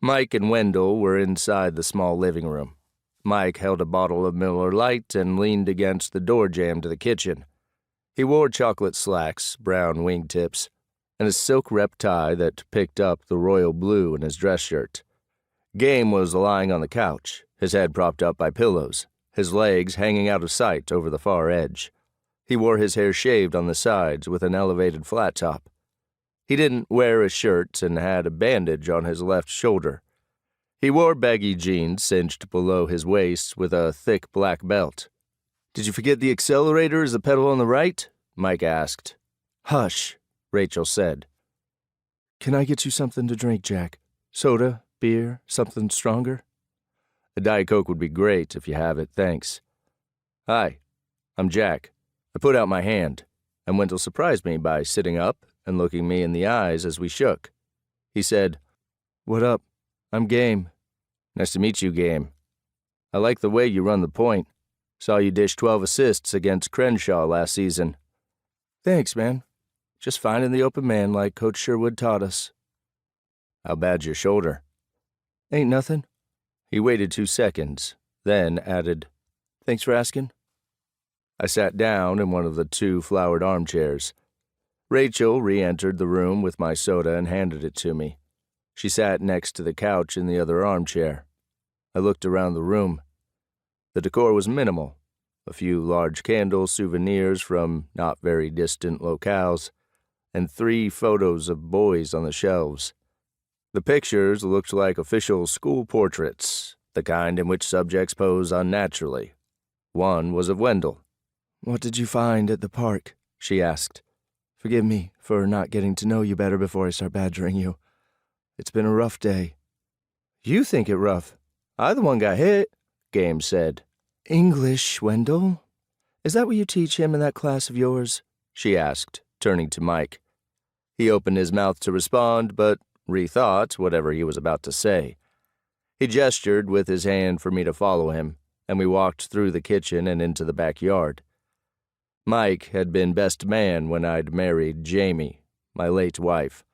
Mike and Wendell were inside the small living room. Mike held a bottle of Miller Lite and leaned against the door jamb to the kitchen. He wore chocolate slacks, brown wingtips, and a silk rep tie that picked up the royal blue in his dress shirt. Game was lying on the couch, his head propped up by pillows, his legs hanging out of sight over the far edge. He wore his hair shaved on the sides with an elevated flat top. He didn't wear a shirt and had a bandage on his left shoulder. He wore baggy jeans cinched below his waist with a thick black belt. "Did you forget the accelerator is the pedal on the right?" Mike asked. "Hush," Rachel said. "Can I get you something to drink, Jack? Soda, beer, something stronger?" "A Diet Coke would be great if you have it, thanks." "Hi, I'm Jack." I put out my hand, and Wendell surprised me by sitting up and looking me in the eyes as we shook. He said, "What up? I'm Game." "Nice to meet you, Game. I like the way you run the point. Saw you dish 12 assists against Crenshaw last season." "Thanks, man. Just finding the open man like Coach Sherwood taught us." "How bad's your shoulder?" "Ain't nothing." He waited 2 seconds, then added, "Thanks for asking." I sat down in one of the 2 flowered armchairs. Rachel re-entered the room with my soda and handed it to me. She sat next to the couch in the other armchair. I looked around the room. The decor was minimal. A few large candles, souvenirs from not very distant locales, and 3 photos of boys on the shelves. The pictures looked like official school portraits, the kind in which subjects pose unnaturally. One was of Wendell. "What did you find at the park?" she asked. "Forgive me for not getting to know you better before I start badgering you. It's been a rough day." "You think it rough. I the one got hit," Game said. "English, Wendell? Is that what you teach him in that class of yours?" she asked, turning to Mike. He opened his mouth to respond, but rethought whatever he was about to say. He gestured with his hand for me to follow him, and we walked through the kitchen and into the backyard. Mike had been best man when I'd married Jamie, my late wife,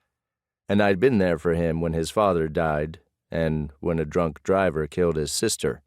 and I'd been there for him when his father died and when a drunk driver killed his sister.